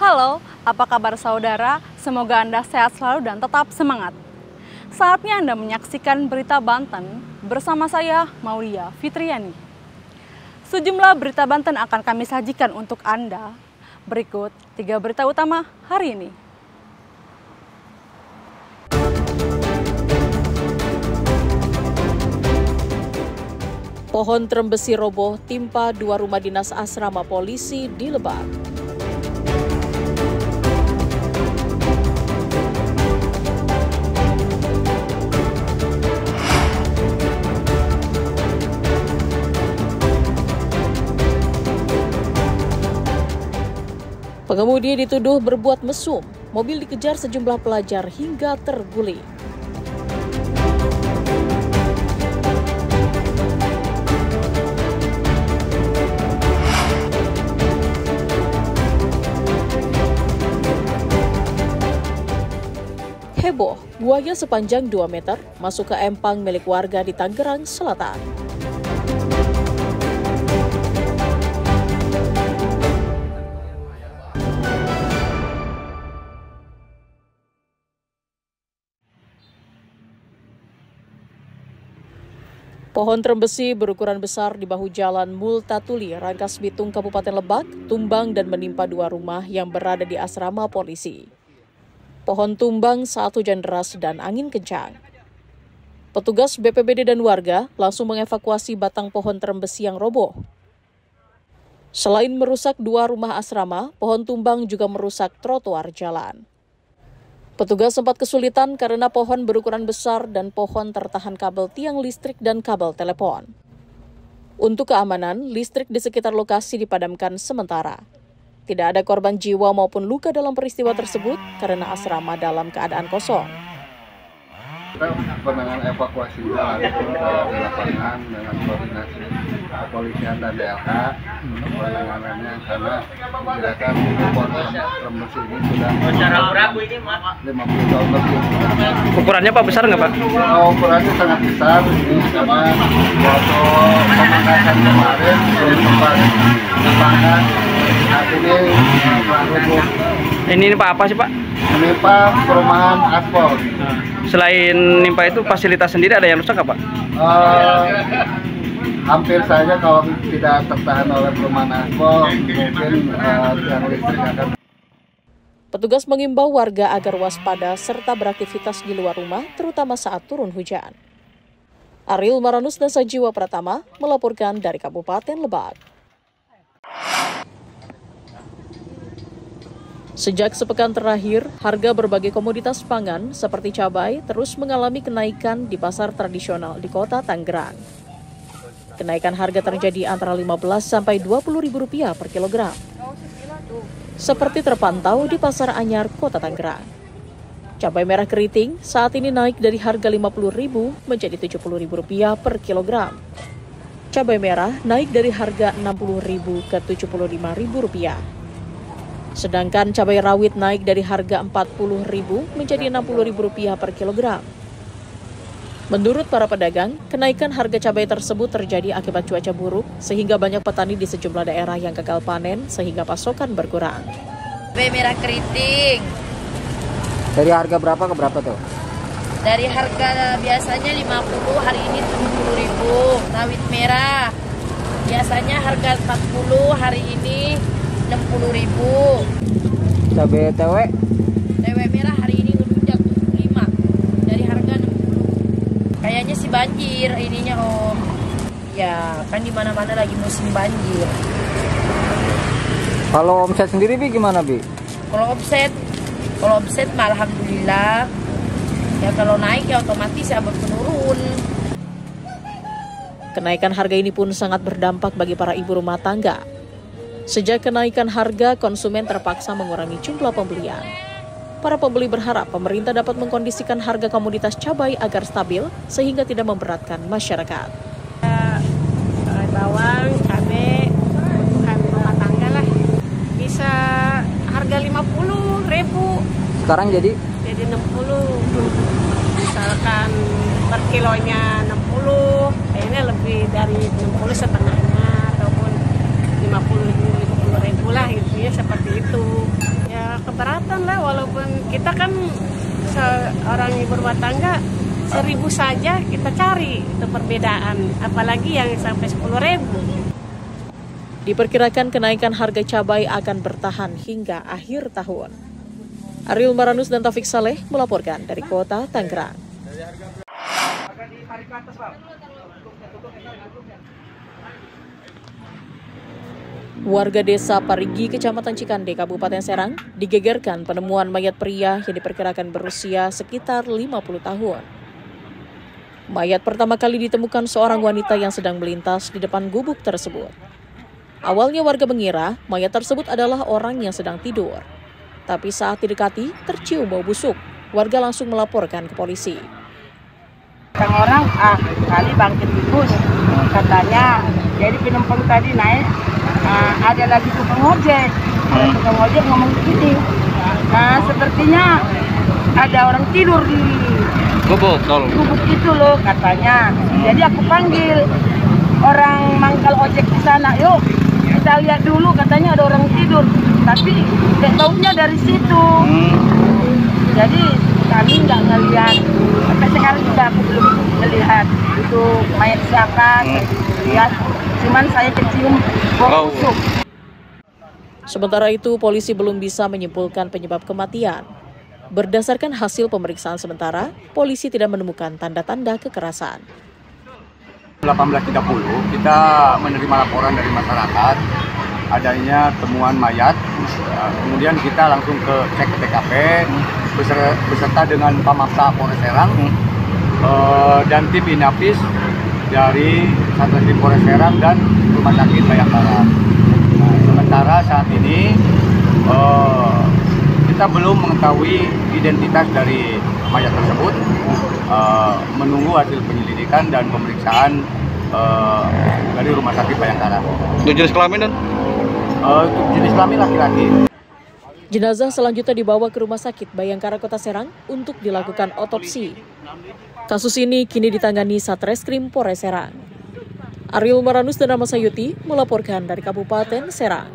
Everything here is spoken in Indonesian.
Halo, apa kabar saudara? Semoga Anda sehat selalu dan tetap semangat. Saatnya Anda menyaksikan Berita Banten bersama saya, Maulia Fitriani. Sejumlah berita Banten akan kami sajikan untuk Anda. Berikut 3 berita utama hari ini. Pohon trembesi roboh timpa 2 rumah dinas asrama polisi di Lebak. Pengemudi dituduh berbuat mesum, mobil dikejar sejumlah pelajar hingga terguling. Heboh, buaya sepanjang 2 meter masuk ke empang milik warga di Tangerang Selatan. Pohon trembesi berukuran besar di bahu jalan Multatuli, Rangkas Bitung, Kabupaten Lebak, tumbang dan menimpa 2 rumah yang berada di asrama polisi. Pohon tumbang saat hujan deras dan angin kencang. Petugas BPBD dan warga langsung mengevakuasi batang pohon trembesi yang roboh. Selain merusak 2 rumah asrama, pohon tumbang juga merusak trotoar jalan. Petugas sempat kesulitan karena pohon berukuran besar dan pohon tertahan kabel tiang listrik dan kabel telepon. Untuk keamanan, listrik di sekitar lokasi dipadamkan sementara. Tidak ada korban jiwa maupun luka dalam peristiwa tersebut karena asrama dalam keadaan kosong. Kita penanganan evakuasi di lapangan dengan koordinasi kepolisian dan DLK. Penanganannya karena diperkirakan pohon trembesi ini sudah 50 tahun lebih. Ukurannya Pak besar nggak Pak? Ukurannya sangat besar ini karena waktu pemangkasan kemarin sempat dipangan. Saat ini rubuh. Ini Pak apa sih Pak? Menimpa perumahan aspal. Selain nimpa itu fasilitas sendiri ada yang rusak nggak Pak? Hampir saja kalau tidak tertahan oleh perumahan aspal, mungkin tiang listrik akan. Petugas mengimbau warga agar waspada serta beraktivitas di luar rumah, terutama saat turun hujan. Ariel Maranus dan Sajiwa Pratama melaporkan dari Kabupaten Lebak. Sejak sepekan terakhir, harga berbagai komoditas pangan seperti cabai terus mengalami kenaikan di pasar tradisional di Kota Tangerang. Kenaikan harga terjadi antara Rp15 sampai Rp20.000 per kilogram. Seperti terpantau di Pasar Anyar, Kota Tangerang. Cabai merah keriting saat ini naik dari harga Rp50.000 menjadi Rp70.000 per kilogram. Cabai merah naik dari harga Rp60.000 ke Rp75.000. Sedangkan cabai rawit naik dari harga Rp40.000 menjadi Rp60.000 per kilogram. Menurut para pedagang, kenaikan harga cabai tersebut terjadi akibat cuaca buruk sehingga banyak petani di sejumlah daerah yang gagal panen sehingga pasokan berkurang. Cabai merah keriting. Dari harga berapa ke berapa tuh? Dari harga biasanya 50, hari ini 70.000. Rawit merah biasanya harga 40, hari ini 60.000. Cabai TW? TW merah hari ini ngelunjak 5 dari harga 60. Kayaknya sih banjir ininya Om. Ya kan di mana-mana lagi musim banjir. Kalau omset sendiri Bi gimana Bi? Kalau omset mah alhamdulillah. Ya kalau naik ya otomatis ya menurun. Kenaikan harga ini pun sangat berdampak bagi para ibu rumah tangga. Sejak kenaikan harga, konsumen terpaksa mengurangi jumlah pembelian. Para pembeli berharap pemerintah dapat mengkondisikan harga komoditas cabai agar stabil sehingga tidak memberatkan masyarakat. Bawang, cabai, bukan rumah tangga lah. Bisa harga 50.000. Sekarang jadi 60. Misalkan per kilonya 60, kayaknya lebih dari 60 setengahnya ataupun 50.000 lah, intinya seperti itu. Ya keberatan lah, walaupun kita kan seorang ibu rumah tangga 1.000 saja kita cari itu perbedaan, apalagi yang sampai 10.000. Diperkirakan kenaikan harga cabai akan bertahan hingga akhir tahun. Ariel Maranus dan Taufik Saleh melaporkan dari Kota Tangerang. Warga desa Parigi, Kecamatan Cikande, Kabupaten Serang, digegerkan penemuan mayat pria yang diperkirakan berusia sekitar 50 tahun. Mayat pertama kali ditemukan seorang wanita yang sedang melintas di depan gubuk tersebut. Awalnya warga mengira mayat tersebut adalah orang yang sedang tidur. Tapi saat didekati, tercium bau busuk. Warga langsung melaporkan ke polisi. Orang kali bangkit di bus, katanya. Jadi penumpang tadi naik, ada lagi tukang ojek. Tukang ojek ngomong begini. Nah, sepertinya ada orang tidur di gubuk itu loh, katanya. Jadi aku panggil orang mangkal ojek di sana, yuk kita lihat dulu, katanya ada orang tidur. Tapi tahunya dari situ. Jadi kami nggak ngelihat. Sampai sekarang juga aku belum melihat itu mayat siapa. Saya lihat, cuman saya kecium bau busuk. Sementara itu, polisi belum bisa menyimpulkan penyebab kematian. Berdasarkan hasil pemeriksaan sementara, polisi tidak menemukan tanda-tanda kekerasan. 18.30 kita menerima laporan dari masyarakat adanya temuan mayat. Kemudian kita langsung cek ke TKP beserta dengan Pamapsa Polres Serang dan tim Inapis dari Satreskrim Polres Serang dan Rumah Sakit Bayangkara. Nah, sementara saat ini kita belum mengetahui identitas dari mayat tersebut, menunggu hasil penyelidikan dan pemeriksaan dari Rumah Sakit Bayangkara. Untuk jenis kelamin dan? Jenis kelamin laki-laki. Jenazah selanjutnya dibawa ke Rumah Sakit Bayangkara Kota Serang untuk dilakukan otopsi. Kasus ini kini ditangani Satreskrim Polres Serang. Ariel Maranus dan Rama Sayuti melaporkan dari Kabupaten Serang.